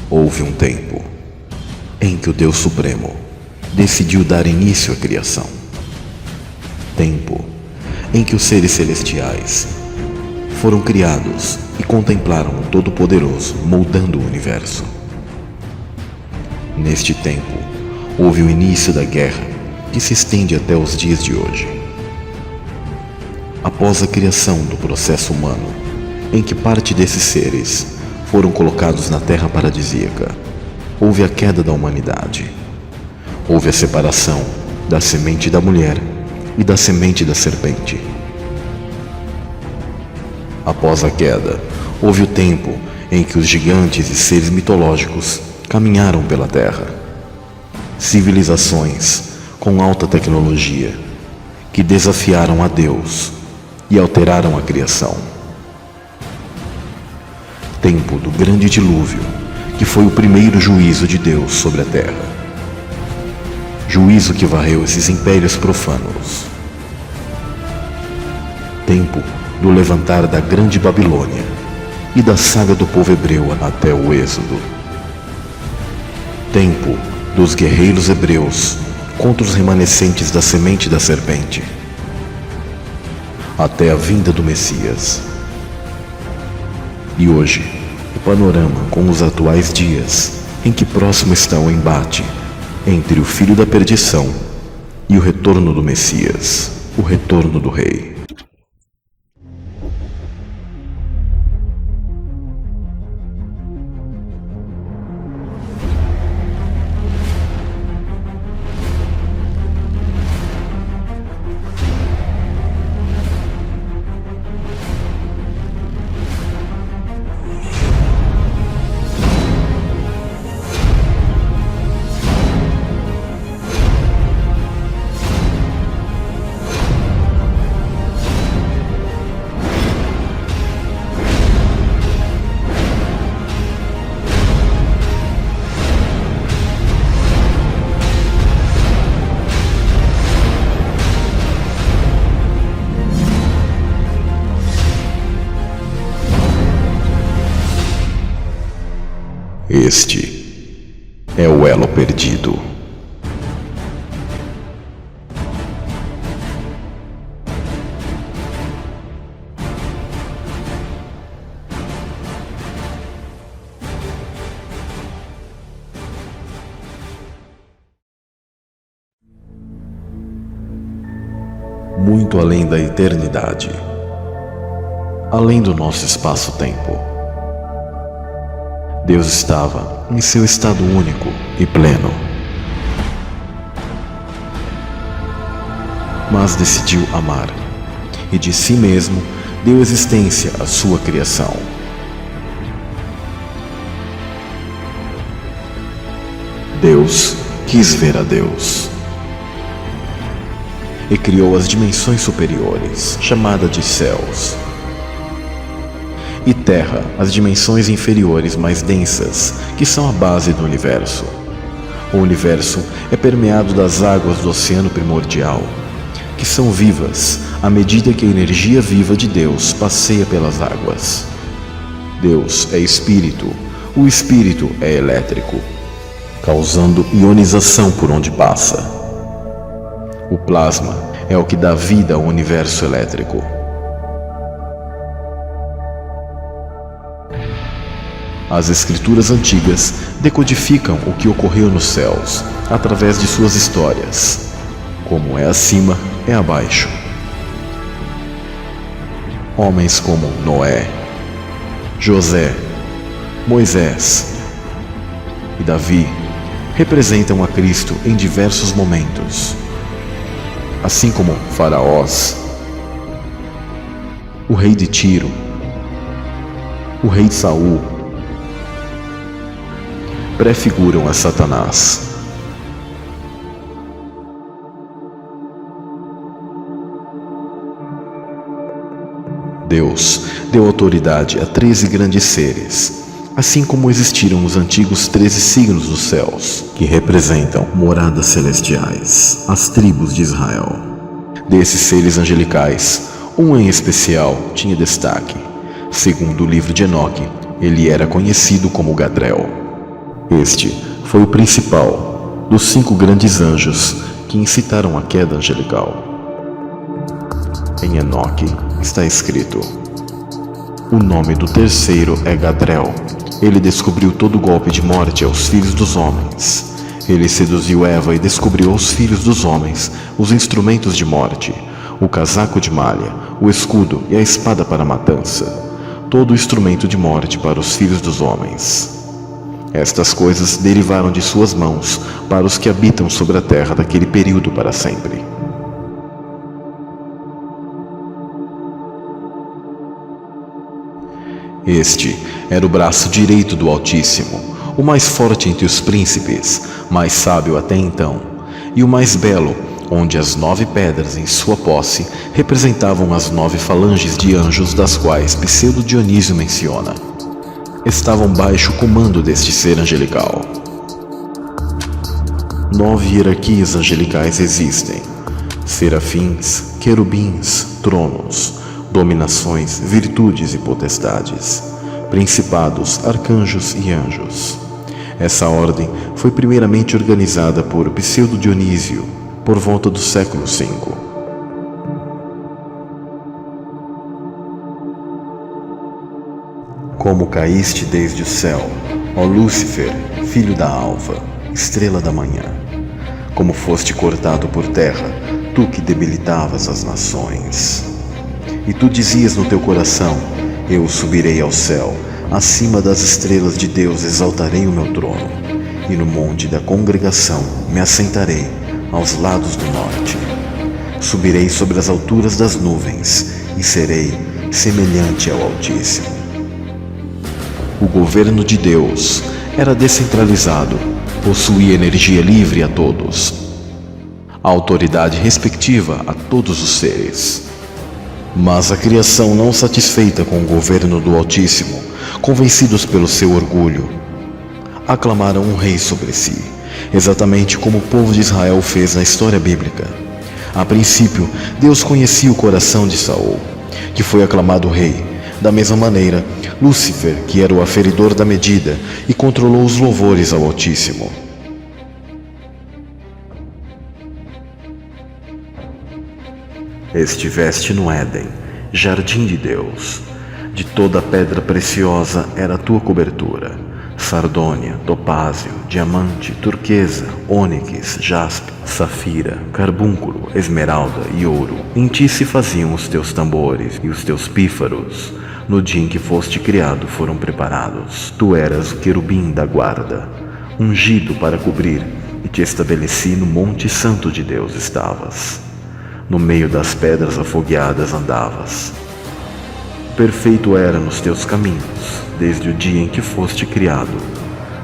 Houve um tempo em que o Deus Supremo decidiu dar início à criação. Tempo em que os seres celestiais foram criados e contemplaram o Todo-Poderoso moldando o universo. Neste tempo, houve o início da guerra que se estende até os dias de hoje. Após a criação do processo humano, em que parte desses seres foram colocados na terra paradisíaca, houve a queda da humanidade. Houve a separação da semente da mulher e da semente da serpente. Após a queda, houve o tempo em que os gigantes e seres mitológicos caminharam pela terra. Civilizações com alta tecnologia que desafiaram a Deus e alteraram a criação. Tempo do grande dilúvio, que foi o primeiro juízo de Deus sobre a terra. Juízo que varreu esses impérios profanos. Tempo do levantar da grande Babilônia e da saga do povo hebreu até o Êxodo. Tempo dos guerreiros hebreus contra os remanescentes da semente da serpente, até a vinda do Messias. E hoje, o panorama com os atuais dias, em que próximo está o embate entre o filho da perdição e o retorno do Messias, o retorno do Rei. Este é o elo perdido. Muito além da eternidade, além do nosso espaço-tempo, Deus estava em seu estado único e pleno, mas decidiu amar e de si mesmo deu existência à sua criação. Deus quis ver a Deus e criou as dimensões superiores, chamadas de céus, e terra, as dimensões inferiores mais densas, que são a base do universo. O universo é permeado das águas do oceano primordial, que são vivas à medida que a energia viva de Deus passeia pelas águas. Deus é espírito, o espírito é elétrico, causando ionização por onde passa. O plasma é o que dá vida ao universo elétrico. As escrituras antigas decodificam o que ocorreu nos céus através de suas histórias. Como é acima, é abaixo. Homens como Noé, José, Moisés e Davi representam a Cristo em diversos momentos, assim como faraós, o rei de Tiro, o rei de Saul, prefiguram a Satanás. Deus deu autoridade a 13 grandes seres, assim como existiram os antigos 13 signos dos céus, que representam moradas celestiais, as tribos de Israel. Desses seres angelicais, um em especial tinha destaque. Segundo o livro de Enoque, ele era conhecido como Gadriel. Este foi o principal dos 5 grandes anjos que incitaram a queda angelical. Em Enoque está escrito: o nome do terceiro é Gadriel. Ele descobriu todo o golpe de morte aos filhos dos homens. Ele seduziu Eva e descobriu aos filhos dos homens os instrumentos de morte, o casaco de malha, o escudo e a espada para a matança, todo o instrumento de morte para os filhos dos homens. Estas coisas derivaram de suas mãos para os que habitam sobre a terra daquele período para sempre. Este era o braço direito do Altíssimo, o mais forte entre os príncipes, mais sábio até então, e o mais belo, onde as 9 pedras em sua posse representavam as 9 falanges de anjos das quais Pseudo Dionísio menciona. Estavam baixo o comando deste ser angelical. 9 hierarquias angelicais existem: serafins, querubins, tronos, dominações, virtudes e potestades, principados, arcanjos e anjos. Essa ordem foi primeiramente organizada por Pseudo Dionísio por volta do século V. Como caíste desde o céu, ó Lúcifer, filho da alva, estrela da manhã. Como foste cortado por terra, tu que debilitavas as nações. E tu dizias no teu coração: eu subirei ao céu, acima das estrelas de Deus exaltarei o meu trono, e no monte da congregação me assentarei aos lados do norte. Subirei sobre as alturas das nuvens, e serei semelhante ao Altíssimo. O governo de Deus era descentralizado, possuía energia livre a todos, a autoridade respectiva a todos os seres. Mas a criação, não satisfeita com o governo do Altíssimo, convencidos pelo seu orgulho, aclamaram um rei sobre si, exatamente como o povo de Israel fez na história bíblica. A princípio, Deus conhecia o coração de Saul, que foi aclamado rei. Da mesma maneira, Lúcifer, que era o aferidor da medida, e controlou os louvores ao Altíssimo. Estiveste no Éden, jardim de Deus. De toda pedra preciosa era a tua cobertura: sardônia, topázio, diamante, turquesa, ônix, jaspe, safira, carbúnculo, esmeralda e ouro. Em ti se faziam os teus tambores, e os teus pífaros, no dia em que foste criado, foram preparados. Tu eras o querubim da guarda, ungido para cobrir, e te estabeleci no monte santo de Deus estavas. No meio das pedras afogueadas andavas. Perfeito era nos teus caminhos, desde o dia em que foste criado,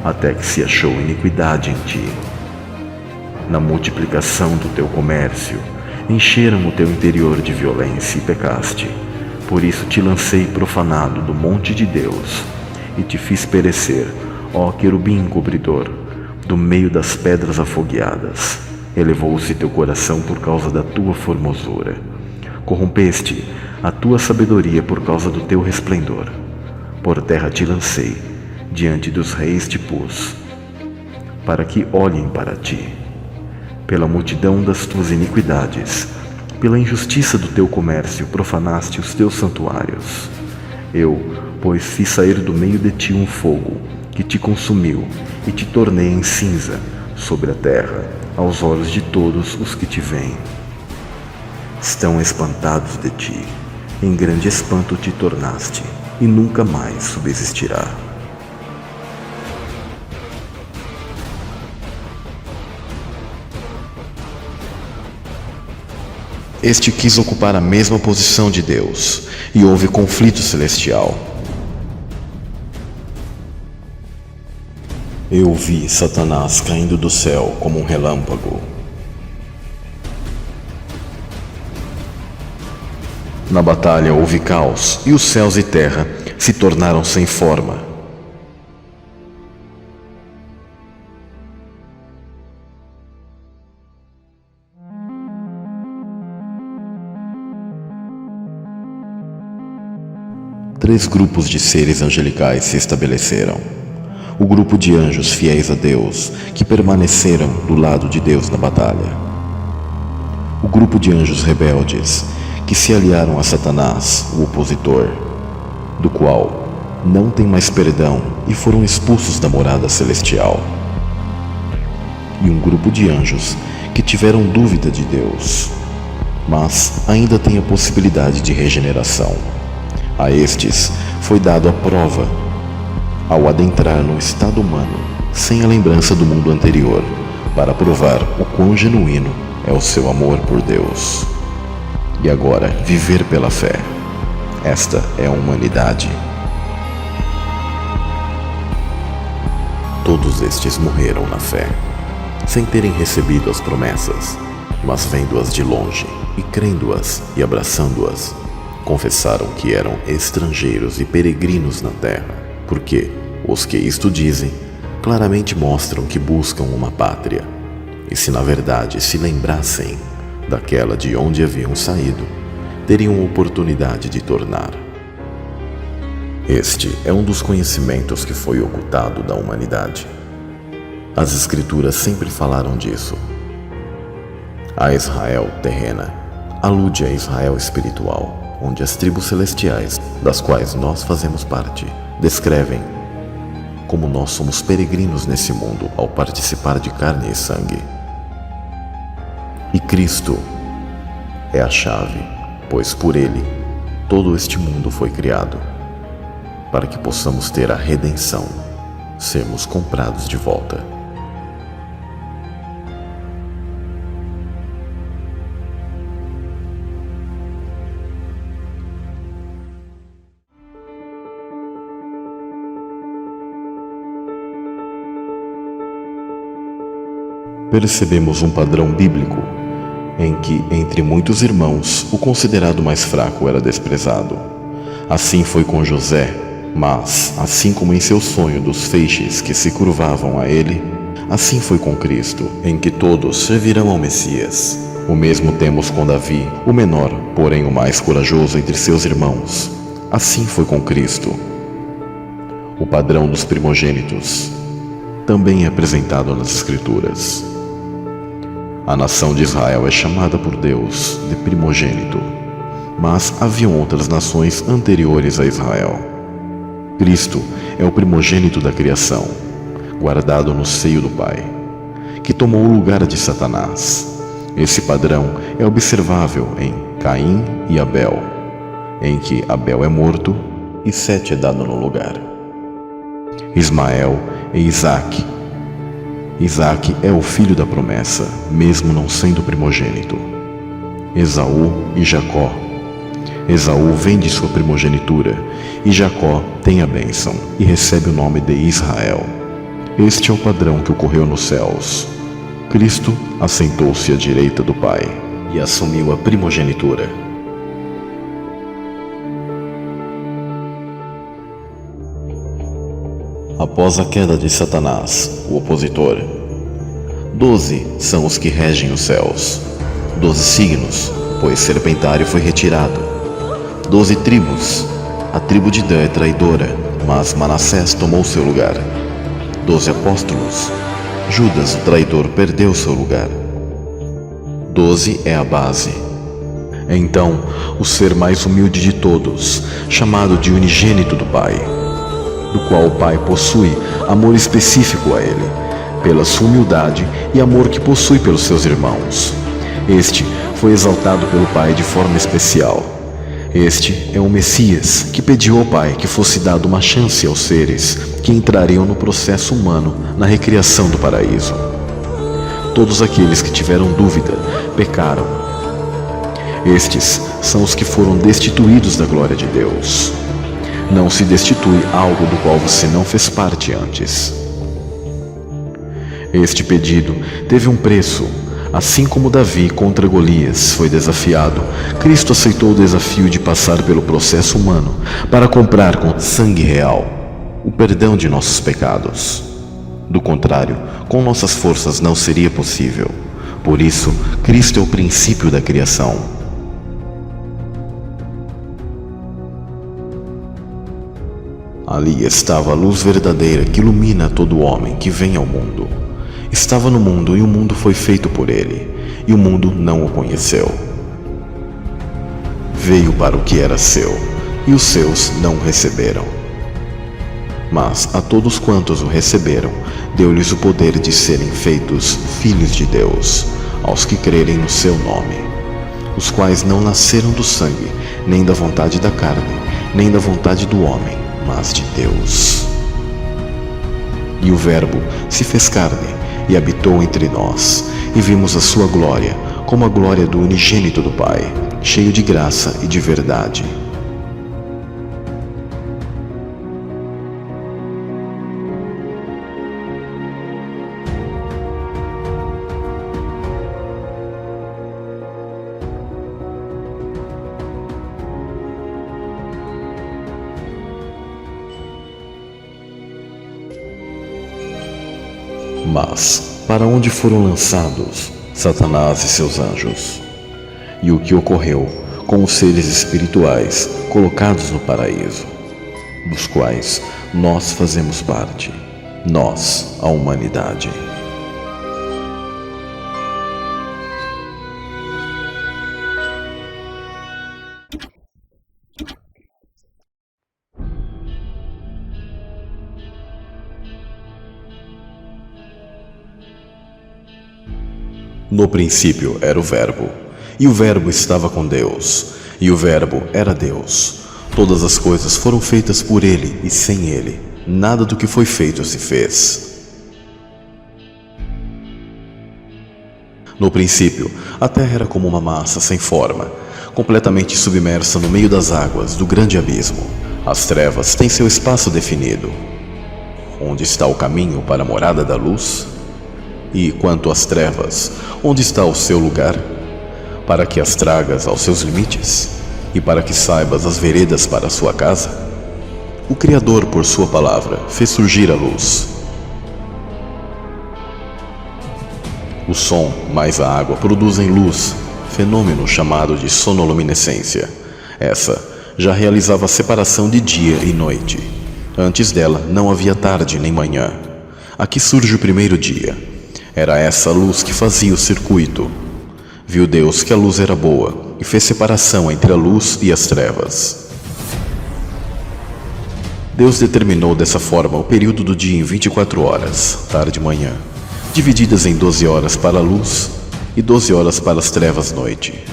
até que se achou iniquidade em ti. Na multiplicação do teu comércio, encheram o teu interior de violência e pecaste. Por isso te lancei profanado do monte de Deus, e te fiz perecer, ó querubim cobridor, do meio das pedras afogueadas. Elevou-se teu coração por causa da tua formosura. Corrompeste a tua sabedoria por causa do teu resplendor. Por terra te lancei, diante dos reis te pus, para que olhem para ti. Pela multidão das tuas iniquidades, pela injustiça do teu comércio, profanaste os teus santuários. Eu, pois, fiz sair do meio de ti um fogo, que te consumiu, e te tornei em cinza sobre a terra, aos olhos de todos os que te veem. Estão espantados de ti, em grande espanto te tornaste, e nunca mais subsistirá. Este quis ocupar a mesma posição de Deus, e houve conflito celestial. Eu vi Satanás caindo do céu como um relâmpago. Na batalha houve caos, e os céus e terra se tornaram sem forma. Três grupos de seres angelicais se estabeleceram. o grupo de anjos fiéis a Deus, que permaneceram do lado de Deus na batalha. O grupo de anjos rebeldes, que se aliaram a Satanás, o opositor, do qual não tem mais perdão e foram expulsos da morada celestial. E um grupo de anjos que tiveram dúvida de Deus, mas ainda têm a possibilidade de regeneração. A estes foi dado a prova ao adentrar no estado humano, sem a lembrança do mundo anterior, para provar o quão genuíno é o seu amor por Deus. E agora, viver pela fé. Esta é a humanidade. Todos estes morreram na fé, sem terem recebido as promessas, mas vendo-as de longe e crendo-as e abraçando-as, confessaram que eram estrangeiros e peregrinos na terra, porque os que isto dizem claramente mostram que buscam uma pátria, e se na verdade se lembrassem daquela de onde haviam saído, teriam oportunidade de tornar. Este é um dos conhecimentos que foi ocultado da humanidade. As Escrituras sempre falaram disso. A Israel terrena alude a Israel espiritual, onde as tribos celestiais, das quais nós fazemos parte, descrevem como nós somos peregrinos nesse mundo ao participar de carne e sangue. E Cristo é a chave, pois por Ele todo este mundo foi criado, para que possamos ter a redenção, sermos comprados de volta. Percebemos um padrão bíblico em que, entre muitos irmãos, o considerado mais fraco era desprezado. Assim foi com José, mas, assim como em seu sonho dos feixes que se curvavam a ele, assim foi com Cristo, em que todos servirão ao Messias. O mesmo temos com Davi, o menor, porém o mais corajoso entre seus irmãos. Assim foi com Cristo. O padrão dos primogênitos também é apresentado nas Escrituras. A nação de Israel é chamada por Deus de primogênito, mas haviam outras nações anteriores a Israel. Cristo é o primogênito da criação, guardado no seio do Pai, que tomou o lugar de Satanás. Esse padrão é observável em Caim e Abel, em que Abel é morto e Sete é dado no lugar. Ismael e Isaque. Isaque é o filho da promessa, mesmo não sendo primogênito. Esaú e Jacó. Esaú vem de sua primogenitura, e Jacó tem a bênção e recebe o nome de Israel. Este é o padrão que ocorreu nos céus. Cristo assentou-se à direita do Pai e assumiu a primogenitura. Após a queda de Satanás, o opositor, 12 são os que regem os céus. 12 signos, pois Serpentário foi retirado. 12 tribos, a tribo de Dan é traidora, mas Manassés tomou seu lugar. 12 apóstolos, Judas, o traidor, perdeu seu lugar. 12 é a base. Então, o ser mais humilde de todos, chamado de unigênito do Pai, do qual o Pai possui amor específico a ele, pela sua humildade e amor que possui pelos seus irmãos. Este foi exaltado pelo Pai de forma especial. Este é o Messias que pediu ao Pai que fosse dado uma chance aos seres que entrariam no processo humano na recriação do paraíso. Todos aqueles que tiveram dúvida pecaram. Estes são os que foram destituídos da glória de Deus. Não se destitui algo do qual você não fez parte antes. Este pedido teve um preço. Assim como Davi contra Golias foi desafiado, Cristo aceitou o desafio de passar pelo processo humano para comprar com sangue real o perdão de nossos pecados. Do contrário, com nossas forças não seria possível. Por isso, Cristo é o princípio da criação. Ali estava a luz verdadeira que ilumina todo homem que vem ao mundo. Estava no mundo e o mundo foi feito por ele, e o mundo não o conheceu. Veio para o que era seu, e os seus não o receberam. Mas a todos quantos o receberam, deu-lhes o poder de serem feitos filhos de Deus, aos que crerem no seu nome, os quais não nasceram do sangue, nem da vontade da carne, nem da vontade do homem, mas de Deus. E o Verbo se fez carne e habitou entre nós, e vimos a sua glória, como a glória do unigênito do Pai, cheio de graça e de verdade. Mas para onde foram lançados Satanás e seus anjos? E o que ocorreu com os seres espirituais colocados no paraíso, dos quais nós fazemos parte, nós, a humanidade? No princípio era o Verbo, e o Verbo estava com Deus, e o Verbo era Deus. Todas as coisas foram feitas por ele, e sem ele, nada do que foi feito se fez. No princípio, a terra era como uma massa sem forma, completamente submersa no meio das águas do grande abismo. As trevas têm seu espaço definido. Onde está o caminho para a morada da luz? E quanto às trevas, onde está o seu lugar? Para que as tragas aos seus limites? E para que saibas as veredas para a sua casa? O Criador, por sua palavra, fez surgir a luz. O som mais a água produzem luz, fenômeno chamado de sonoluminescência. Essa já realizava a separação de dia e noite. Antes dela não havia tarde nem manhã. Aqui surge o primeiro dia. Era essa a luz que fazia o circuito. Viu Deus que a luz era boa e fez separação entre a luz e as trevas. Deus determinou dessa forma o período do dia em 24 horas, tarde e manhã, divididas em 12 horas para a luz e 12 horas para as trevas, noite.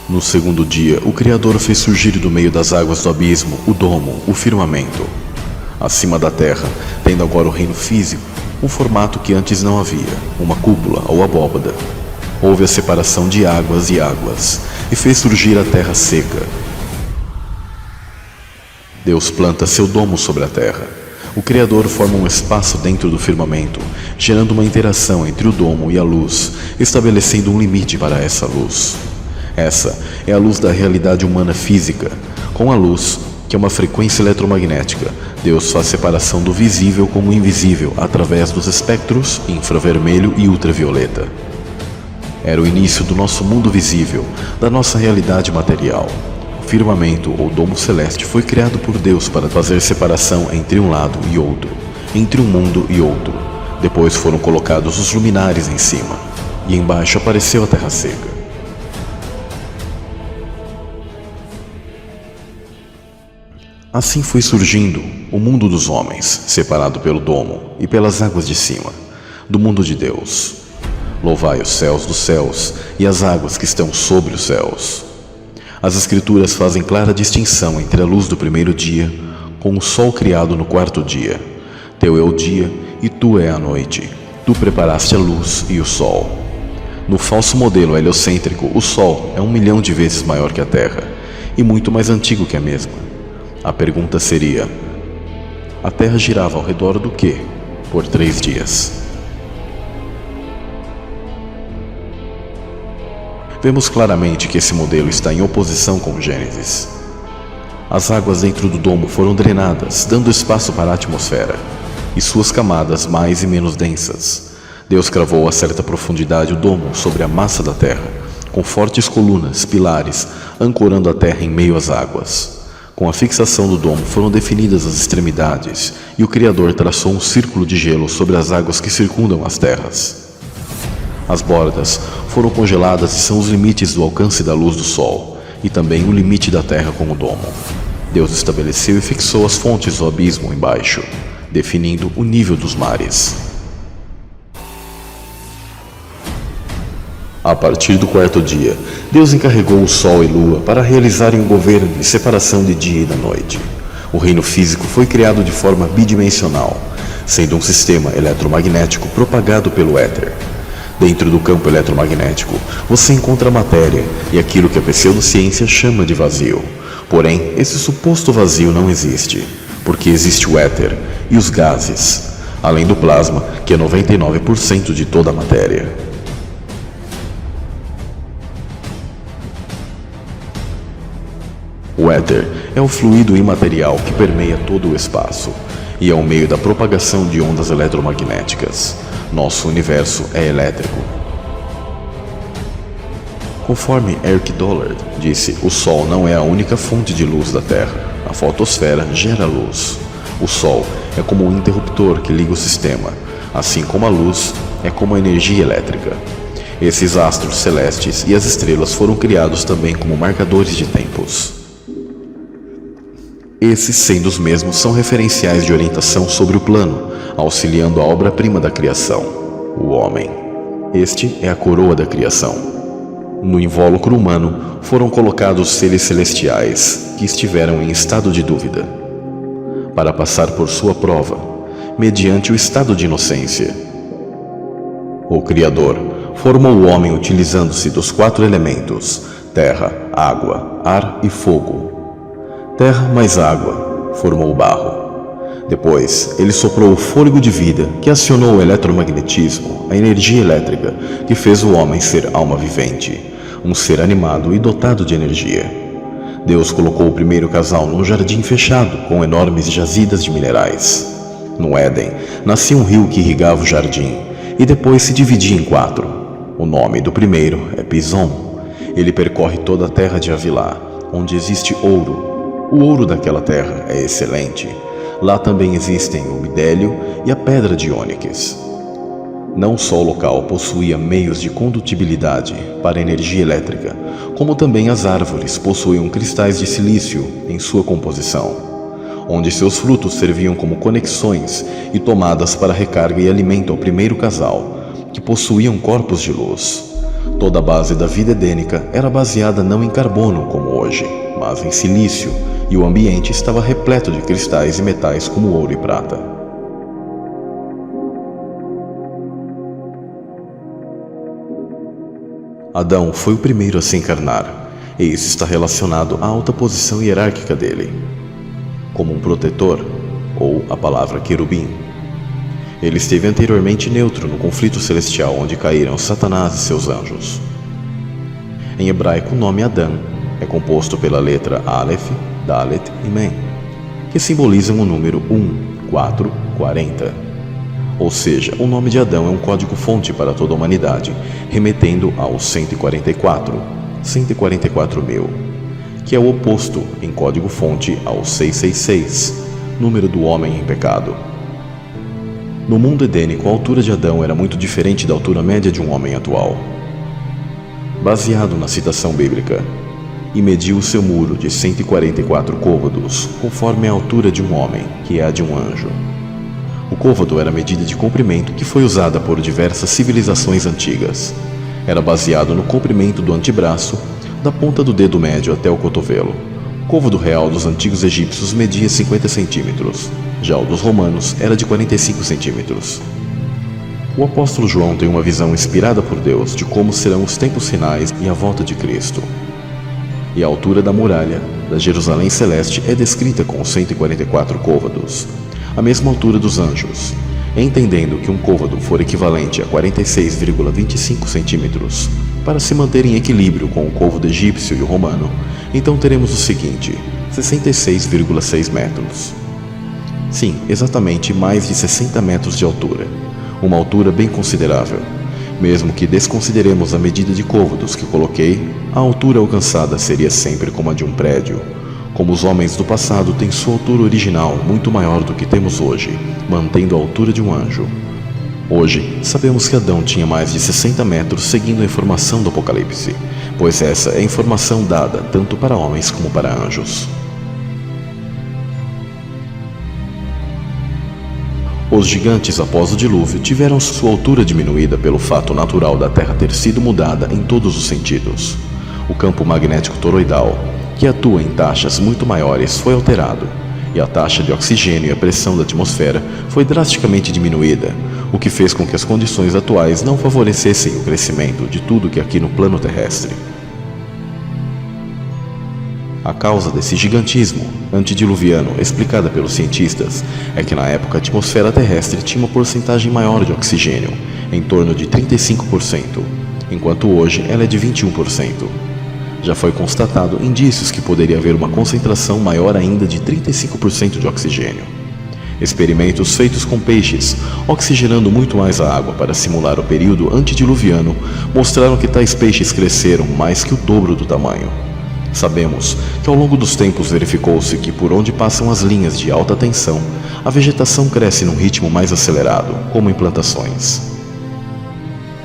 No segundo dia, o Criador fez surgir do meio das águas do abismo o domo, o firmamento. Acima da terra, tendo agora o reino físico, um formato que antes não havia, uma cúpula ou abóbada. Houve a separação de águas e águas, e fez surgir a terra seca. Deus planta seu domo sobre a terra. O Criador forma um espaço dentro do firmamento, gerando uma interação entre o domo e a luz, estabelecendo um limite para essa luz. Essa é a luz da realidade humana física. Com a luz, que é uma frequência eletromagnética, Deus faz separação do visível com o invisível através dos espectros infravermelho e ultravioleta. Era o início do nosso mundo visível, da nossa realidade material. O firmamento ou domo celeste foi criado por Deus para fazer separação entre um lado e outro, entre um mundo e outro. Depois foram colocados os luminares em cima, e embaixo apareceu a terra seca. Assim foi surgindo o mundo dos homens, separado pelo domo e pelas águas de cima, do mundo de Deus. Louvai os céus dos céus e as águas que estão sobre os céus. As Escrituras fazem clara distinção entre a luz do primeiro dia com o sol criado no quarto dia. Teu é o dia e tu é a noite. Tu preparaste a luz e o sol. No falso modelo heliocêntrico, o sol é 1 milhão de vezes maior que a Terra e muito mais antigo que a mesma. A pergunta seria: a Terra girava ao redor do quê por 3 dias? Vemos claramente que esse modelo está em oposição com Gênesis. As águas dentro do domo foram drenadas, dando espaço para a atmosfera e suas camadas mais e menos densas. Deus cravou a certa profundidade o domo sobre a massa da terra, com fortes colunas, pilares, ancorando a terra em meio às águas. Com a fixação do domo foram definidas as extremidades, e o Criador traçou um círculo de gelo sobre as águas que circundam as terras. As bordas foram congeladas e são os limites do alcance da luz do sol, e também o limite da terra com o domo. Deus estabeleceu e fixou as fontes do abismo embaixo, definindo o nível dos mares. A partir do quarto dia, Deus encarregou o sol e lua para realizarem o governo de separação de dia e da noite. O reino físico foi criado de forma bidimensional, sendo um sistema eletromagnético propagado pelo éter. Dentro do campo eletromagnético, você encontra a matéria e aquilo que a pseudociência chama de vazio. Porém, esse suposto vazio não existe, porque existe o éter e os gases, além do plasma, que é 99% de toda a matéria. O éter é o fluido imaterial que permeia todo o espaço e é o meio da propagação de ondas eletromagnéticas. Nosso universo é elétrico. Conforme Eric Dollard disse, o Sol não é a única fonte de luz da Terra. A fotosfera gera luz. O Sol é como um interruptor que liga o sistema, assim como a luz é como a energia elétrica. Esses astros celestes e as estrelas foram criados também como marcadores de tempos. Esses, sendo os mesmos, são referenciais de orientação sobre o plano, auxiliando a obra-prima da criação, o homem. Este é a coroa da criação. No invólucro humano foram colocados seres celestiais que estiveram em estado de dúvida, para passar por sua prova, mediante o estado de inocência. O Criador formou o homem utilizando-se dos 4 elementos: terra, água, ar e fogo. Terra mais água formou o barro. Depois, ele soprou o fôlego de vida que acionou o eletromagnetismo, a energia elétrica que fez o homem ser alma vivente, um ser animado e dotado de energia. Deus colocou o primeiro casal num jardim fechado com enormes jazidas de minerais. No Éden, nascia um rio que irrigava o jardim e depois se dividia em 4. O nome do primeiro é Pison. Ele percorre toda a terra de Havilá, onde existe ouro. O ouro daquela terra é excelente. Lá também existem o bidélio e a pedra de ônix. Não só o local possuía meios de condutibilidade para energia elétrica, como também as árvores possuíam cristais de silício em sua composição, onde seus frutos serviam como conexões e tomadas para recarga e alimento ao primeiro casal, que possuíam corpos de luz. Toda a base da vida edênica era baseada não em carbono como hoje, mas em silício, e o ambiente estava repleto de cristais e metais como ouro e prata. Adão foi o primeiro a se encarnar, e isso está relacionado à alta posição hierárquica dele, como um protetor, ou a palavra querubim. Ele esteve anteriormente neutro no conflito celestial onde caíram Satanás e seus anjos. Em hebraico, o nome Adão é composto pela letra Aleph, Dalet e Men, que simbolizam o número 1, 4, 40. Ou seja, o nome de Adão é um código-fonte para toda a humanidade, remetendo ao 144 mil, que é o oposto em código-fonte ao 666, número do homem em pecado. No mundo edênico, a altura de Adão era muito diferente da altura média de um homem atual. Baseado na citação bíblica, e mediu o seu muro de 144 côvados, conforme a altura de um homem, que é a de um anjo. O côvado era a medida de comprimento que foi usada por diversas civilizações antigas. Era baseado no comprimento do antebraço, da ponta do dedo médio até o cotovelo. O côvado real dos antigos egípcios media 50 centímetros, já o dos romanos era de 45 centímetros. O apóstolo João tem uma visão inspirada por Deus de como serão os tempos finais e a volta de Cristo. E a altura da muralha da Jerusalém Celeste é descrita com 144 côvados, a mesma altura dos anjos, entendendo que um côvado for equivalente a 46,25 centímetros, para se manter em equilíbrio com o côvado egípcio e o romano, então teremos o seguinte: 66,6 metros. Sim, exatamente mais de 60 metros de altura, uma altura bem considerável. Mesmo que desconsideremos a medida de côvados que coloquei, a altura alcançada seria sempre como a de um prédio. Como os homens do passado têm sua altura original muito maior do que temos hoje, mantendo a altura de um anjo. Hoje, sabemos que Adão tinha mais de 60 metros seguindo a informação do Apocalipse, pois essa é a informação dada tanto para homens como para anjos. Os gigantes após o dilúvio tiveram sua altura diminuída pelo fato natural da Terra ter sido mudada em todos os sentidos. O campo magnético toroidal, que atua em taxas muito maiores, foi alterado, e a taxa de oxigênio e a pressão da atmosfera foi drasticamente diminuída, o que fez com que as condições atuais não favorecessem o crescimento de tudo que aqui no plano terrestre. A causa desse gigantismo antediluviano, explicada pelos cientistas, é que na época a atmosfera terrestre tinha uma porcentagem maior de oxigênio, em torno de 35%, enquanto hoje ela é de 21%. Já foi constatado indícios que poderia haver uma concentração maior ainda de 35% de oxigênio. Experimentos feitos com peixes, oxigenando muito mais a água para simular o período antediluviano, mostraram que tais peixes cresceram mais que o dobro do tamanho. Sabemos que ao longo dos tempos verificou-se que por onde passam as linhas de alta tensão, a vegetação cresce num ritmo mais acelerado, como em plantações.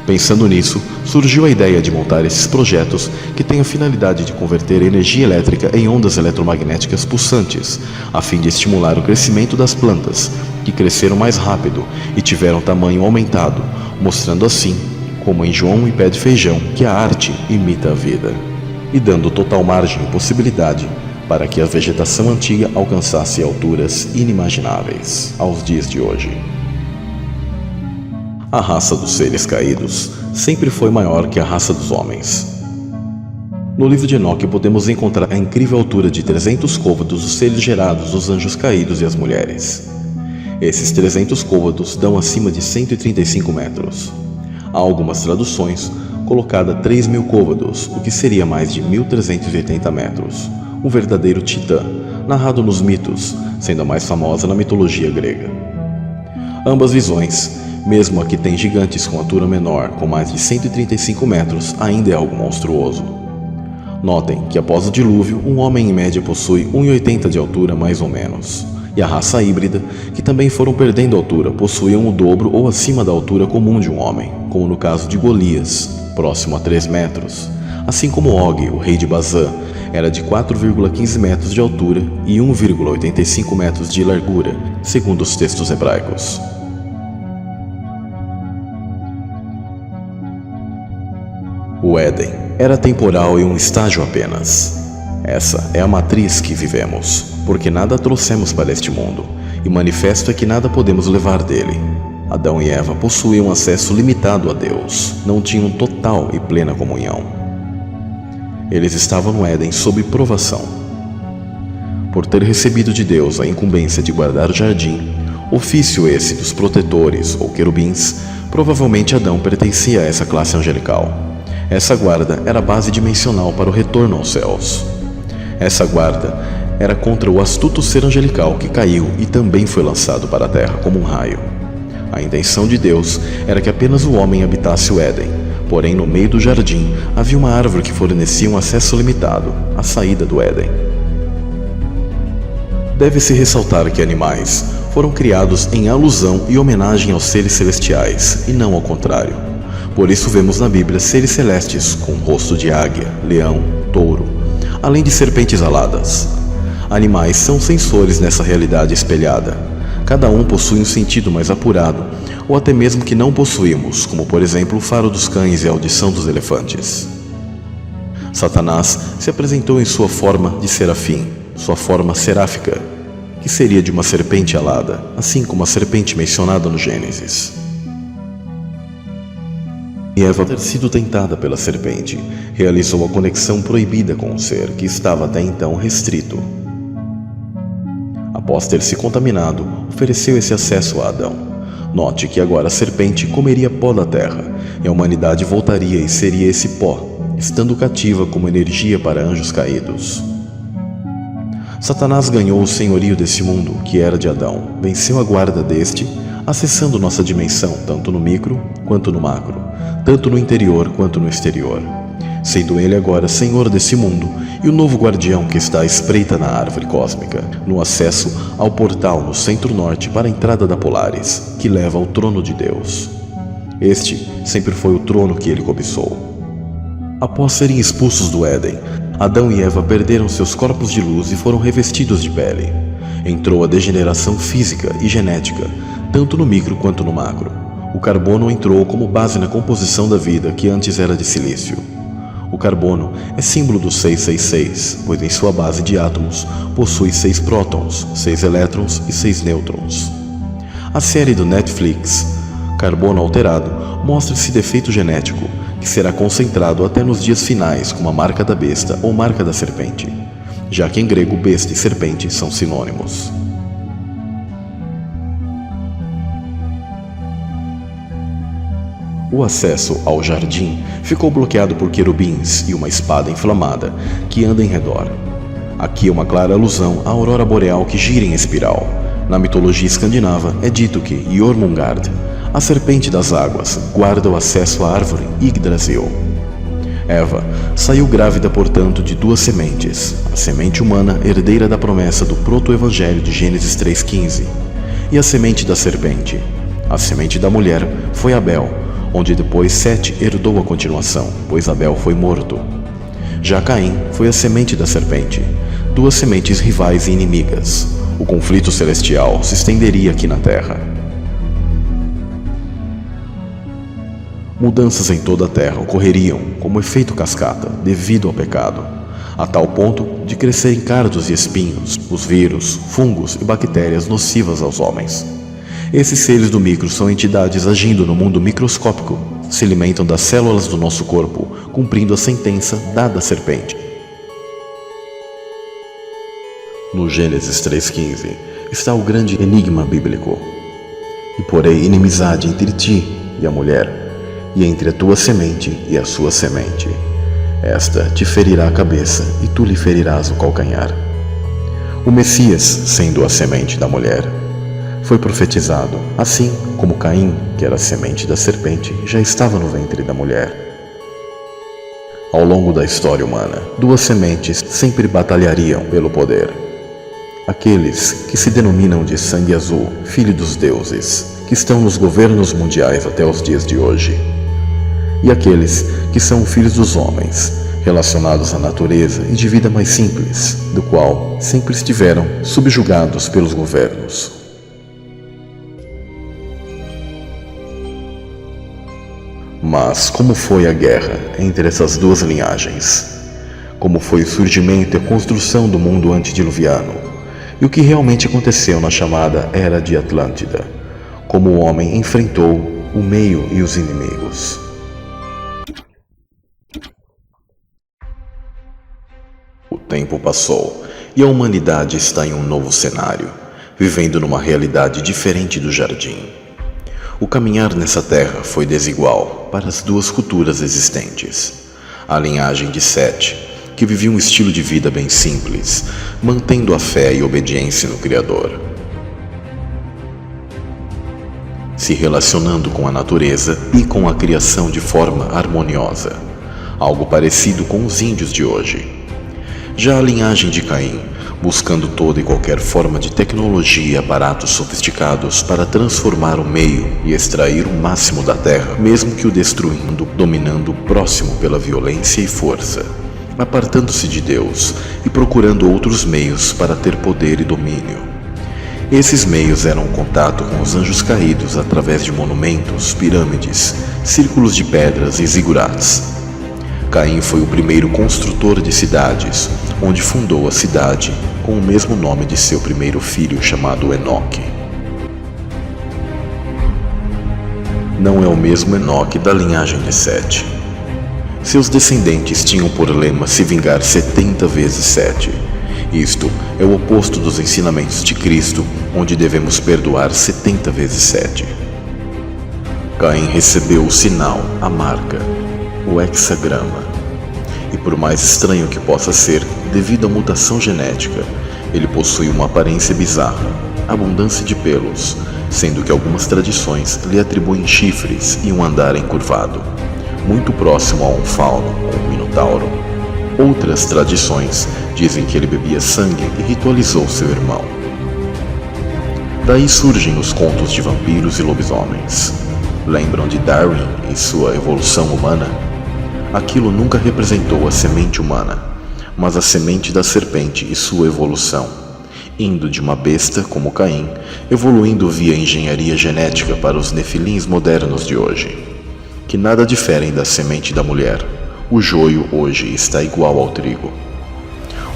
Pensando nisso, surgiu a ideia de montar esses projetos que têm a finalidade de converter energia elétrica em ondas eletromagnéticas pulsantes, a fim de estimular o crescimento das plantas, que cresceram mais rápido e tiveram tamanho aumentado, mostrando assim, como em João e Pé de Feijão, que a arte imita a vida, e dando total margem e possibilidade para que a vegetação antiga alcançasse alturas inimagináveis aos dias de hoje. A raça dos seres caídos sempre foi maior que a raça dos homens. No livro de Enoque podemos encontrar a incrível altura de 300 côvados dos seres gerados dos anjos caídos e as mulheres. Esses 300 côvados dão acima de 135 metros. Há algumas traduções colocada 3.000 côvados, o que seria mais de 1.380 metros. Um verdadeiro titã, narrado nos mitos, sendo a mais famosa na mitologia grega. Ambas visões, mesmo a que tem gigantes com altura menor, com mais de 135 metros, ainda é algo monstruoso. Notem que após o dilúvio, um homem em média possui 1,80 de altura mais ou menos. E a raça híbrida, que também foram perdendo altura, possuíam o dobro ou acima da altura comum de um homem, como no caso de Golias, próximo a 3 metros. Assim como Og, o rei de Bazã, era de 4,15 metros de altura e 1,85 metros de largura, segundo os textos hebraicos. O Éden era temporal e um estágio apenas. Essa é a matriz que vivemos, porque nada trouxemos para este mundo, e manifesto é que nada podemos levar dele. Adão e Eva possuíam acesso limitado a Deus, não tinham total e plena comunhão. Eles estavam no Éden sob provação. Por ter recebido de Deus a incumbência de guardar o jardim, ofício esse dos protetores ou querubins, provavelmente Adão pertencia a essa classe angelical. Essa guarda era a base dimensional para o retorno aos céus. Essa guarda era contra o astuto ser angelical que caiu e também foi lançado para a terra como um raio. A intenção de Deus era que apenas o homem habitasse o Éden, porém no meio do jardim havia uma árvore que fornecia um acesso limitado, a saída do Éden. Deve-se ressaltar que animais foram criados em alusão e homenagem aos seres celestiais, e não ao contrário. Por isso vemos na Bíblia seres celestes com rosto de águia, leão, touro, além de serpentes aladas. Animais são sensores nessa realidade espelhada. Cada um possui um sentido mais apurado, ou até mesmo que não possuímos, como por exemplo o faro dos cães e a audição dos elefantes. Satanás se apresentou em sua forma de serafim, sua forma seráfica, que seria de uma serpente alada, assim como a serpente mencionada no Gênesis. E Eva, ter sido tentada pela serpente, realizou a conexão proibida com o ser que estava até então restrito. Após ter se contaminado, ofereceu esse acesso a Adão. Note que agora a serpente comeria pó da terra, e a humanidade voltaria e seria esse pó, estando cativa como energia para anjos caídos. Satanás ganhou o senhorio desse mundo, que era de Adão, venceu a guarda deste, acessando nossa dimensão tanto no micro quanto no macro, tanto no interior quanto no exterior, sendo ele agora senhor desse mundo e o novo guardião que está à espreita na árvore cósmica, no acesso ao portal no centro-norte para a entrada da Polaris, que leva ao trono de Deus. Este sempre foi o trono que ele cobiçou. Após serem expulsos do Éden, Adão e Eva perderam seus corpos de luz e foram revestidos de pele. Entrou a degeneração física e genética, tanto no micro quanto no macro. O carbono entrou como base na composição da vida que antes era de silício. O carbono é símbolo do 666, pois em sua base de átomos possui 6 prótons, 6 elétrons e 6 nêutrons. A série do Netflix, Carbono Alterado, mostra esse defeito genético, que será concentrado até nos dias finais como a marca da besta ou marca da serpente, já que em grego besta e serpente são sinônimos. O acesso ao jardim ficou bloqueado por querubins e uma espada inflamada que anda em redor. Aqui é uma clara alusão à aurora boreal que gira em espiral. Na mitologia escandinava é dito que Jormungand, a serpente das águas, guarda o acesso à árvore Yggdrasil. Eva saiu grávida, portanto, de 2 sementes, a semente humana, herdeira da promessa do proto-evangelho de Gênesis 3,15, e a semente da serpente. A semente da mulher foi Abel, onde depois Sete herdou a continuação, pois Abel foi morto. Já Caim foi a semente da serpente, 2 sementes rivais e inimigas. O conflito celestial se estenderia aqui na Terra. Mudanças em toda a Terra ocorreriam como efeito cascata devido ao pecado, a tal ponto de crescerem cardos e espinhos, os vírus, fungos e bactérias nocivas aos homens. Esses seres do micro são entidades agindo no mundo microscópico, se alimentam das células do nosso corpo, cumprindo a sentença dada à serpente. No Gênesis 3,15 está o grande enigma bíblico. E porei inimizade entre ti e a mulher, e entre a tua semente e a sua semente. Esta te ferirá a cabeça, e tu lhe ferirás o calcanhar. O Messias, sendo a semente da mulher, foi profetizado, assim como Caim, que era a semente da serpente, já estava no ventre da mulher. Ao longo da história humana, 2 sementes sempre batalhariam pelo poder. Aqueles que se denominam de sangue azul, filho dos deuses, que estão nos governos mundiais até os dias de hoje. E aqueles que são filhos dos homens, relacionados à natureza e de vida mais simples, do qual sempre estiveram subjugados pelos governos. Mas como foi a guerra entre essas 2 linhagens? Como foi o surgimento e a construção do mundo antediluviano? E o que realmente aconteceu na chamada Era de Atlântida? Como o homem enfrentou o meio e os inimigos? O tempo passou e a humanidade está em um novo cenário, vivendo numa realidade diferente do jardim. O caminhar nessa terra foi desigual para as 2 culturas existentes. A linhagem de Sete, que vivia um estilo de vida bem simples, mantendo a fé e obediência no Criador, se relacionando com a natureza e com a criação de forma harmoniosa, algo parecido com os índios de hoje. Já a linhagem de Caim, buscando toda e qualquer forma de tecnologia e aparatos sofisticados para transformar o meio e extrair o máximo da terra, mesmo que o destruindo, dominando o próximo pela violência e força, apartando-se de Deus e procurando outros meios para ter poder e domínio. Esses meios eram o contato com os anjos caídos através de monumentos, pirâmides, círculos de pedras e zigurats. Caim foi o primeiro construtor de cidades, onde fundou a cidade com o mesmo nome de seu primeiro filho, chamado Enoque. Não é o mesmo Enoque da linhagem de Sete. Seus descendentes tinham por lema se vingar 70 vezes 7. Isto é o oposto dos ensinamentos de Cristo, onde devemos perdoar 70 vezes 7. Caim recebeu o sinal, a marca, o hexagrama. E por mais estranho que possa ser, devido à mutação genética, ele possui uma aparência bizarra, abundância de pelos, sendo que algumas tradições lhe atribuem chifres e um andar encurvado, muito próximo a um fauno ou minotauro. Outras tradições dizem que ele bebia sangue e ritualizou seu irmão. Daí surgem os contos de vampiros e lobisomens. Lembram de Darwin e sua evolução humana? Aquilo nunca representou a semente humana, mas a semente da serpente e sua evolução, indo de uma besta como Caim, evoluindo via engenharia genética para os nefilins modernos de hoje, que nada diferem da semente da mulher. O joio hoje está igual ao trigo.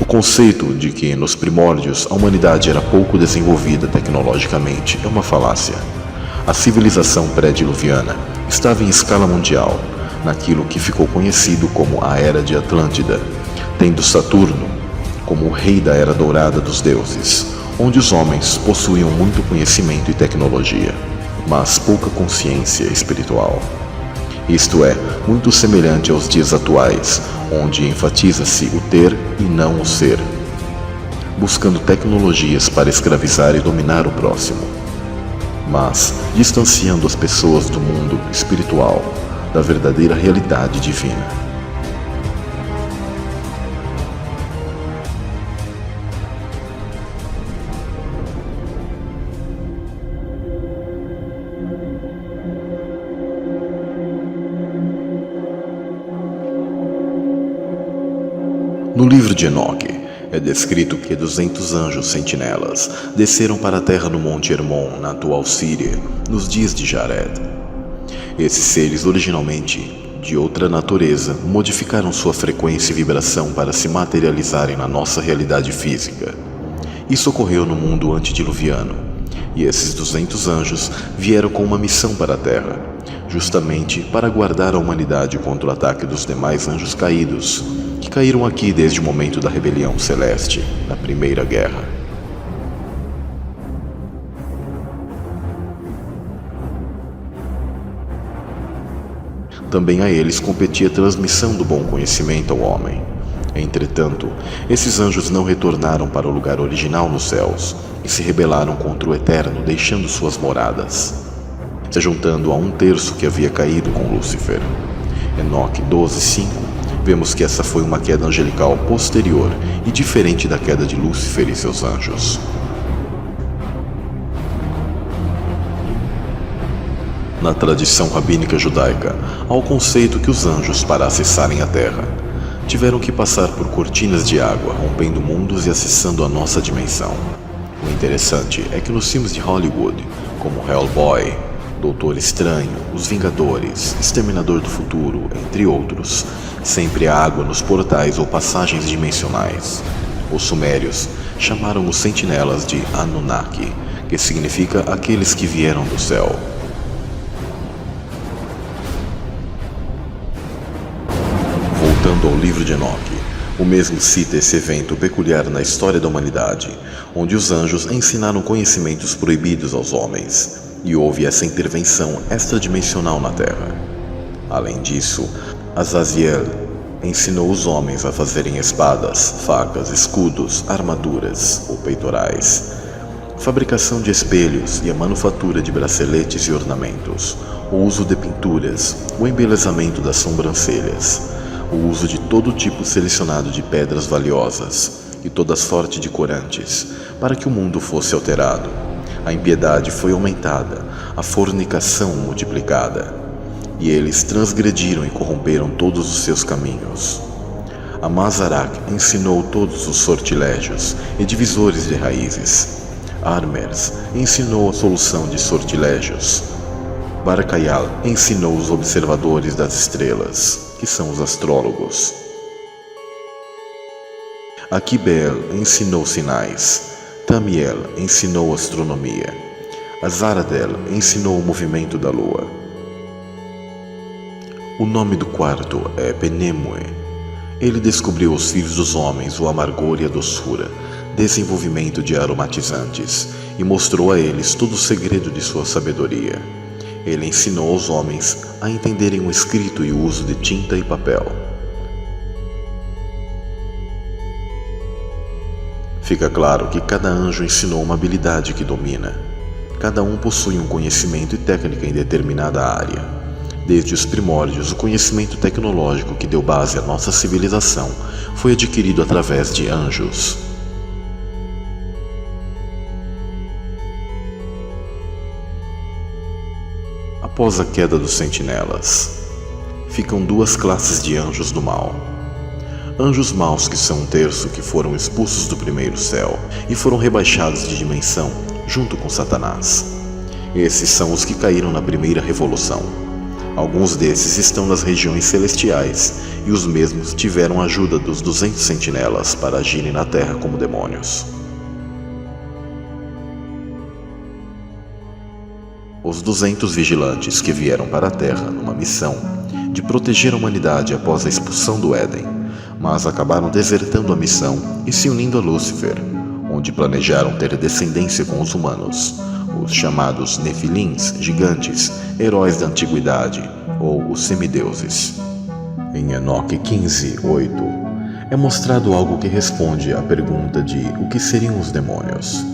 O conceito de que nos primórdios a humanidade era pouco desenvolvida tecnologicamente é uma falácia. A civilização pré-diluviana estava em escala mundial, naquilo que ficou conhecido como a Era de Atlântida, tendo Saturno como o rei da Era Dourada dos deuses, onde os homens possuíam muito conhecimento e tecnologia, mas pouca consciência espiritual. Isto é, muito semelhante aos dias atuais, onde enfatiza-se o ter e não o ser, buscando tecnologias para escravizar e dominar o próximo, mas distanciando as pessoas do mundo espiritual, da verdadeira realidade divina. No livro de Enoque, é descrito que 200 anjos sentinelas desceram para a terra no Monte Hermon, na atual Síria, nos dias de Jared. Esses seres, originalmente de outra natureza, modificaram sua frequência e vibração para se materializarem na nossa realidade física. Isso ocorreu no mundo antediluviano, e esses 200 anjos vieram com uma missão para a Terra, justamente para guardar a humanidade contra o ataque dos demais anjos caídos, que caíram aqui desde o momento da rebelião celeste, na Primeira Guerra. Também a eles competia a transmissão do bom conhecimento ao homem. Entretanto, esses anjos não retornaram para o lugar original nos céus e se rebelaram contra o Eterno, deixando suas moradas, se juntando a 1/3 que havia caído com Lúcifer. Enoque 12:5. Vemos que essa foi uma queda angelical posterior e diferente da queda de Lúcifer e seus anjos. Na tradição rabínica judaica, há o conceito que os anjos, para acessarem a Terra, tiveram que passar por cortinas de água, rompendo mundos e acessando a nossa dimensão. O interessante é que nos filmes de Hollywood, como Hellboy, Doutor Estranho, Os Vingadores, Exterminador do Futuro, entre outros, sempre há água nos portais ou passagens dimensionais. Os sumérios chamaram os sentinelas de Anunnaki, que significa aqueles que vieram do céu. Voltando ao livro de Enoque, o mesmo cita esse evento peculiar na história da humanidade, onde os anjos ensinaram conhecimentos proibidos aos homens, e houve essa intervenção extradimensional na Terra. Além disso, Azaziel ensinou os homens a fazerem espadas, facas, escudos, armaduras ou peitorais, fabricação de espelhos e a manufatura de braceletes e ornamentos, o uso de pinturas, o embelezamento das sobrancelhas, o uso de todo tipo selecionado de pedras valiosas e todas fortes de corantes, para que o mundo fosse alterado. A impiedade foi aumentada, a fornicação multiplicada, e eles transgrediram e corromperam todos os seus caminhos. Amazarak ensinou todos os sortilégios e divisores de raízes. Armers ensinou a solução de sortilégios. Barakayal ensinou os observadores das estrelas, que são os astrólogos. Akibel ensinou sinais. Tamiel ensinou astronomia. Azaradel ensinou o movimento da lua. O nome do quarto é Penemue. Ele descobriu aos filhos dos homens o amargor e a doçura, desenvolvimento de aromatizantes, e mostrou a eles todo o segredo de sua sabedoria. Ele ensinou aos homens a entenderem o escrito e o uso de tinta e papel. Fica claro que cada anjo ensinou uma habilidade que domina. Cada um possui um conhecimento e técnica em determinada área. Desde os primórdios, o conhecimento tecnológico que deu base à nossa civilização foi adquirido através de anjos. Após a queda dos sentinelas, ficam duas classes de anjos do mal. Anjos maus, que são um terço, que foram expulsos do primeiro céu e foram rebaixados de dimensão junto com Satanás. Esses são os que caíram na primeira revolução. Alguns desses estão nas regiões celestiais e os mesmos tiveram a ajuda dos 200 sentinelas para agirem na terra como demônios. Os 200 vigilantes que vieram para a Terra numa missão de proteger a humanidade após a expulsão do Éden, mas acabaram desertando a missão e se unindo a Lúcifer, onde planejaram ter descendência com os humanos, os chamados Nefilins, gigantes, heróis da antiguidade, ou os semideuses. Em Enoque 15:8, é mostrado algo que responde à pergunta de o que seriam os demônios.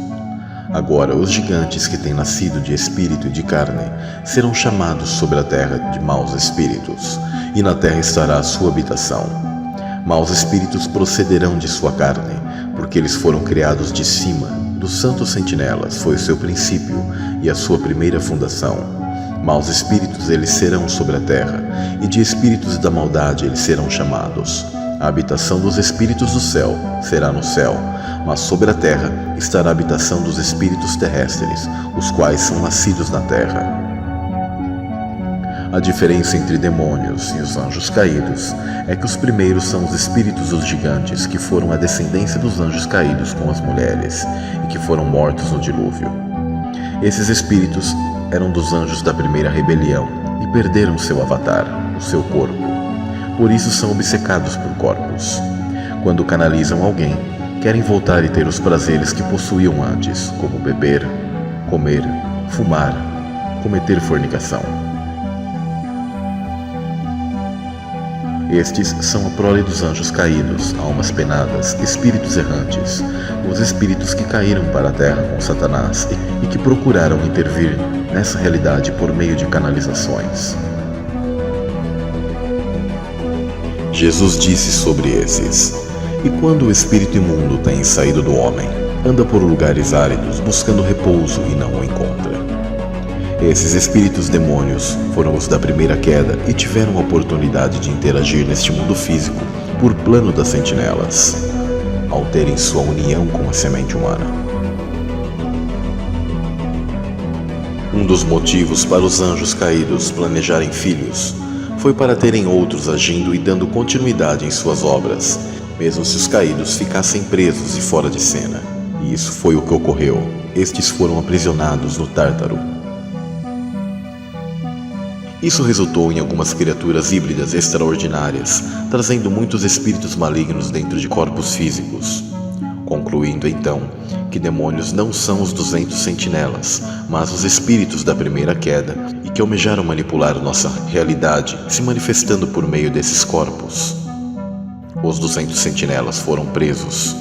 Agora, os gigantes que têm nascido de espírito e de carne serão chamados sobre a terra de maus espíritos, e na terra estará a sua habitação. Maus espíritos procederão de sua carne, porque eles foram criados de cima. Dos santos sentinelas foi o seu princípio e a sua primeira fundação. Maus espíritos eles serão sobre a terra, e de espíritos da maldade eles serão chamados. A habitação dos espíritos do céu será no céu, mas sobre a terra estará a habitação dos espíritos terrestres, os quais são nascidos na terra. A diferença entre demônios e os anjos caídos é que os primeiros são os espíritos dos gigantes, que foram a descendência dos anjos caídos com as mulheres e que foram mortos no dilúvio. Esses espíritos eram dos anjos da primeira rebelião e perderam seu avatar, o seu corpo. Por isso são obcecados por corpos. Quando canalizam alguém, querem voltar e ter os prazeres que possuíam antes, como beber, comer, fumar, cometer fornicação. Estes são a prole dos anjos caídos, almas penadas, espíritos errantes, os espíritos que caíram para a terra com Satanás e que procuraram intervir nessa realidade por meio de canalizações. Jesus disse sobre esses: e quando o espírito imundo tem saído do homem, anda por lugares áridos buscando repouso e não o encontra. Esses espíritos demônios foram os da primeira queda e tiveram a oportunidade de interagir neste mundo físico por plano das sentinelas, ao terem sua união com a semente humana. Um dos motivos para os anjos caídos planejarem filhos foi para terem outros agindo e dando continuidade em suas obras, mesmo se os caídos ficassem presos e fora de cena. E isso foi o que ocorreu. Estes foram aprisionados no Tártaro. Isso resultou em algumas criaturas híbridas extraordinárias, trazendo muitos espíritos malignos dentro de corpos físicos. Concluindo então que demônios não são os 200 sentinelas, mas os espíritos da primeira queda e que almejaram manipular nossa realidade, se manifestando por meio desses corpos. Os 200 sentinelas foram presos.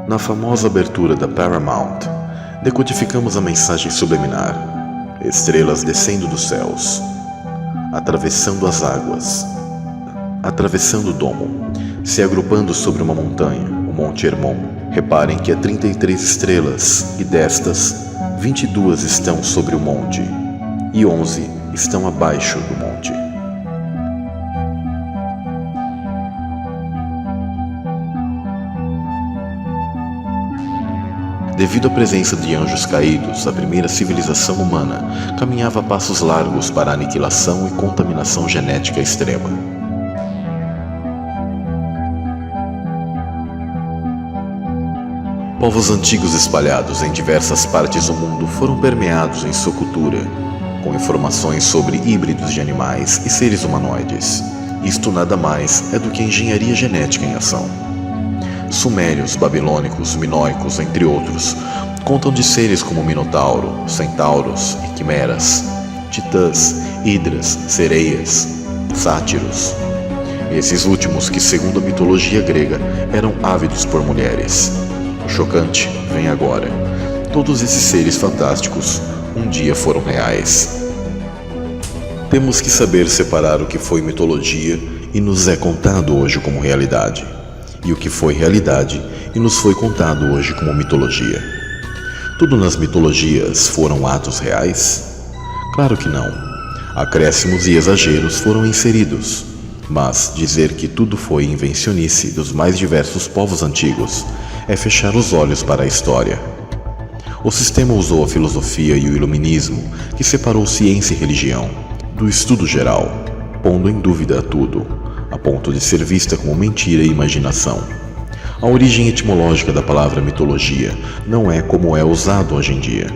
Na famosa abertura da Paramount, decodificamos a mensagem subliminar: estrelas descendo dos céus, atravessando as águas, atravessando o domo, se agrupando sobre uma montanha, o Monte Hermon. Reparem que há 33 estrelas, e destas, 22 estão sobre o monte, e 11 estão abaixo do monte. Devido à presença de anjos caídos, a primeira civilização humana caminhava a passos largos para a aniquilação e contaminação genética extrema. Povos antigos espalhados em diversas partes do mundo foram permeados em sua cultura, com informações sobre híbridos de animais e seres humanoides. Isto nada mais é do que a engenharia genética em ação. Sumérios, babilônicos, minoicos, entre outros, contam de seres como Minotauro, centauros e quimeras, titãs, hidras, sereias, sátiros. Esses últimos que, segundo a mitologia grega, eram ávidos por mulheres. O chocante vem agora. Todos esses seres fantásticos um dia foram reais. Temos que saber separar o que foi mitologia e nos é contado hoje como realidade, e o que foi realidade e nos foi contado hoje como mitologia. Tudo nas mitologias foram atos reais? Claro que não. Acréscimos e exageros foram inseridos, mas dizer que tudo foi invencionice dos mais diversos povos antigos é fechar os olhos para a história. O sistema usou a filosofia e o iluminismo, que separou ciência e religião, do estudo geral, pondo em dúvida tudo, a ponto de ser vista como mentira e imaginação. A origem etimológica da palavra mitologia não é como é usado hoje em dia.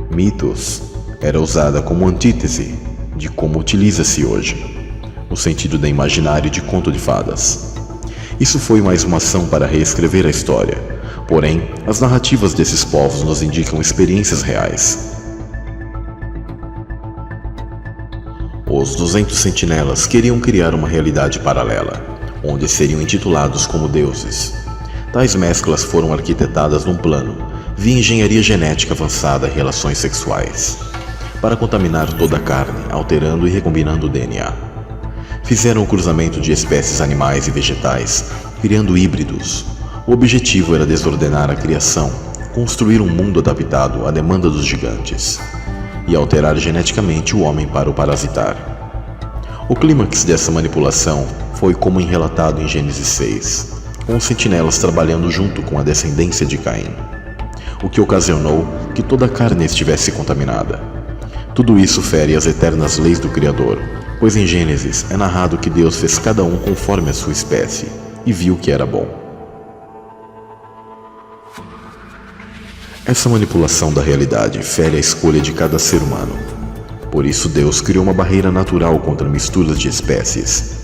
Mitos era usada como antítese de como utiliza-se hoje, no sentido de imaginário de conto de fadas. Isso foi mais uma ação para reescrever a história, porém, as narrativas desses povos nos indicam experiências reais. Os 200 sentinelas queriam criar uma realidade paralela, onde seriam intitulados como deuses. Tais mesclas foram arquitetadas num plano via engenharia genética avançada e relações sexuais, para contaminar toda a carne, alterando e recombinando o DNA. Fizeram o cruzamento de espécies animais e vegetais, criando híbridos. O objetivo era desordenar a criação, construir um mundo adaptado à demanda dos gigantes e alterar geneticamente o homem para o parasitar. O clímax dessa manipulação foi como relatado em Gênesis 6, com os sentinelas trabalhando junto com a descendência de Caim, o que ocasionou que toda a carne estivesse contaminada. Tudo isso fere as eternas leis do Criador, pois em Gênesis é narrado que Deus fez cada um conforme a sua espécie e viu que era bom. Essa manipulação da realidade fere a escolha de cada ser humano. Por isso Deus criou uma barreira natural contra misturas de espécies.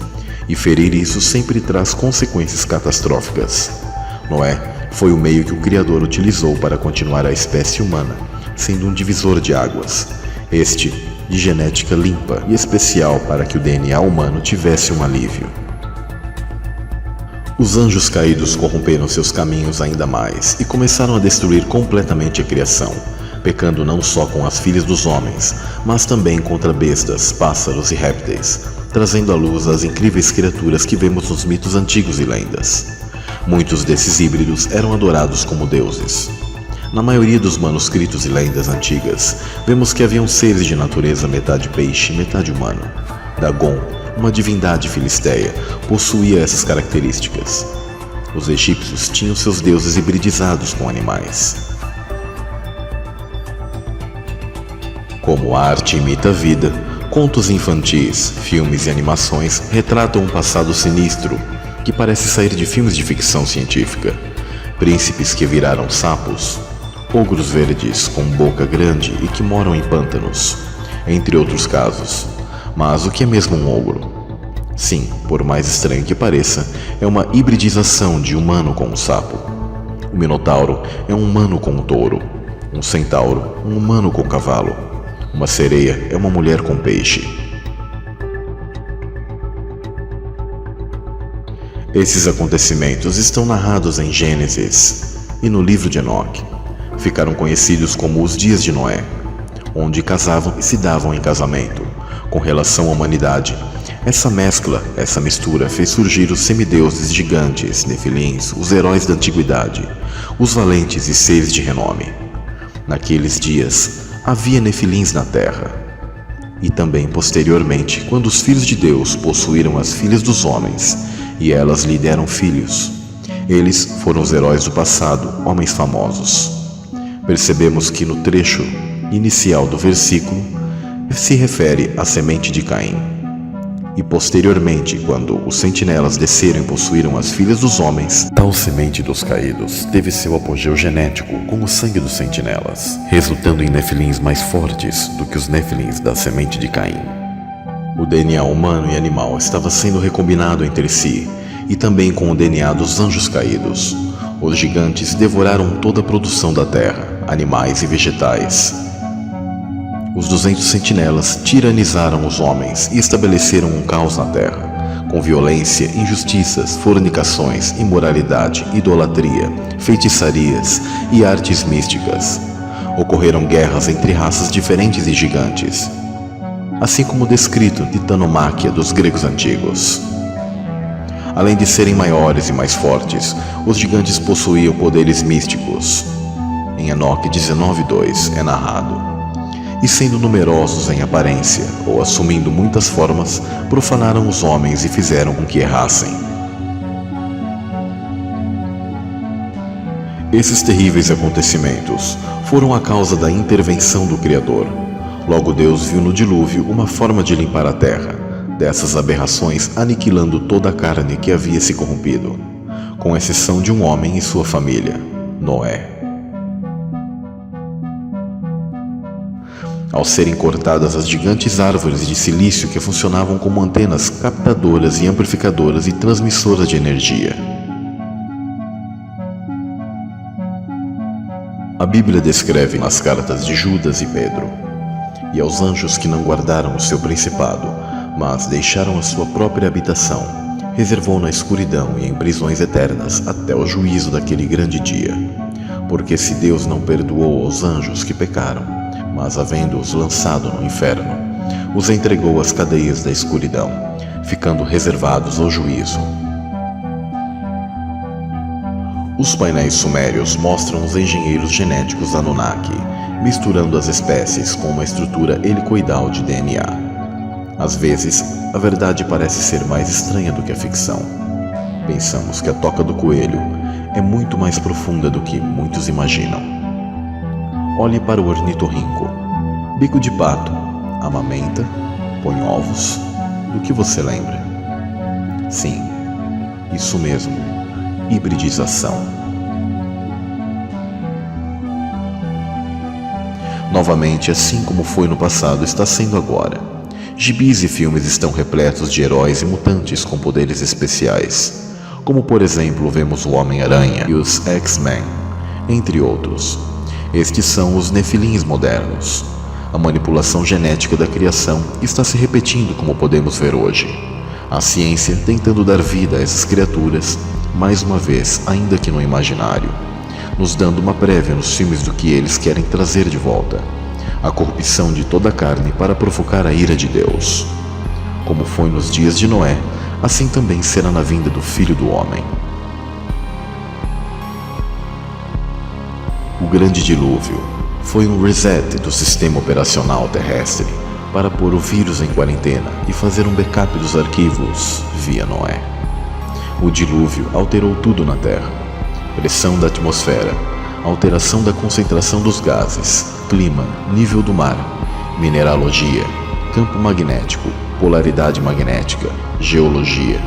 E ferir isso sempre traz consequências catastróficas. Noé foi o meio que o Criador utilizou para continuar a espécie humana, sendo um divisor de águas, este de genética limpa e especial para que o DNA humano tivesse um alívio. Os anjos caídos corromperam seus caminhos ainda mais e começaram a destruir completamente a criação, pecando não só com as filhas dos homens, mas também contra bestas, pássaros e répteis, trazendo à luz as incríveis criaturas que vemos nos mitos antigos e lendas. Muitos desses híbridos eram adorados como deuses. Na maioria dos manuscritos e lendas antigas, vemos que haviam seres de natureza metade peixe, metade humano. Dagon, uma divindade filisteia, possuía essas características. Os egípcios tinham seus deuses hibridizados com animais. Como a arte imita a vida, contos infantis, filmes e animações retratam um passado sinistro que parece sair de filmes de ficção científica. Príncipes que viraram sapos, ogros verdes com boca grande e que moram em pântanos, entre outros casos. Mas o que é mesmo um ogro? Sim, por mais estranho que pareça, é uma hibridização de humano com um sapo. O minotauro é um humano com um touro, um centauro, um humano com um cavalo, uma sereia é uma mulher com peixe. Esses acontecimentos estão narrados em Gênesis e no livro de Enoque. Ficaram conhecidos como os dias de Noé, onde casavam e se davam em casamento. Com relação à humanidade, essa mistura fez surgir os semideuses gigantes, nefilins, os heróis da antiguidade, os valentes e seres de renome. Naqueles dias, havia nefilins na terra. E também posteriormente, quando os filhos de Deus possuíram as filhas dos homens, e elas lhe deram filhos. Eles foram os heróis do passado, homens famosos. Percebemos que no trecho inicial do versículo, se refere à semente de Caim. E posteriormente, quando os sentinelas desceram e possuíram as filhas dos homens, tal semente dos caídos teve seu apogeu genético com o sangue dos sentinelas, resultando em nefilins mais fortes do que os nefilins da semente de Caim. O DNA humano e animal estava sendo recombinado entre si, e também com o DNA dos anjos caídos. Os gigantes devoraram toda a produção da terra, animais e vegetais. Os 200 sentinelas tiranizaram os homens e estabeleceram um caos na terra, com violência, injustiças, fornicações, imoralidade, idolatria, feitiçarias e artes místicas. Ocorreram guerras entre raças diferentes e gigantes, assim como descrito Titanomáquia dos gregos antigos. Além de serem maiores e mais fortes, os gigantes possuíam poderes místicos. Em Enoque 19:2 é narrado: e sendo numerosos em aparência, ou assumindo muitas formas, profanaram os homens e fizeram com que errassem. Esses terríveis acontecimentos foram a causa da intervenção do Criador. Logo Deus viu no dilúvio uma forma de limpar a terra dessas aberrações, aniquilando toda a carne que havia se corrompido, com exceção de um homem e sua família, Noé. Ao serem cortadas as gigantes árvores de silício que funcionavam como antenas captadoras e amplificadoras e transmissoras de energia. A Bíblia descreve nas cartas de Judas e Pedro: e aos anjos que não guardaram o seu principado, mas deixaram a sua própria habitação, reservou na escuridão e em prisões eternas até o juízo daquele grande dia. Porque se Deus não perdoou aos anjos que pecaram, mas havendo-os lançado no inferno, os entregou às cadeias da escuridão, ficando reservados ao juízo. Os painéis sumérios mostram os engenheiros genéticos Anunnaki, misturando as espécies com uma estrutura helicoidal de DNA. Às vezes, a verdade parece ser mais estranha do que a ficção. Pensamos que a toca do coelho é muito mais profunda do que muitos imaginam. Olhe para o ornitorrinco. Bico de pato, amamenta, põe ovos. Do que você lembra? Sim, isso mesmo, hibridização. Novamente, assim como foi no passado, está sendo agora. Gibis e filmes estão repletos de heróis e mutantes com poderes especiais, como por exemplo vemos o Homem-Aranha e os X-Men, entre outros. Estes são os Nefilins modernos. A manipulação genética da criação está se repetindo como podemos ver hoje. A ciência tentando dar vida a essas criaturas, mais uma vez, ainda que no imaginário, nos dando uma prévia nos filmes do que eles querem trazer de volta. A corrupção de toda a carne para provocar a ira de Deus. Como foi nos dias de Noé, assim também será na vinda do Filho do Homem. O grande dilúvio foi um reset do sistema operacional terrestre para pôr o vírus em quarentena e fazer um backup dos arquivos via Noé. O dilúvio alterou tudo na Terra: pressão da atmosfera, alteração da concentração dos gases, clima, nível do mar, mineralogia, campo magnético, polaridade magnética, geologia.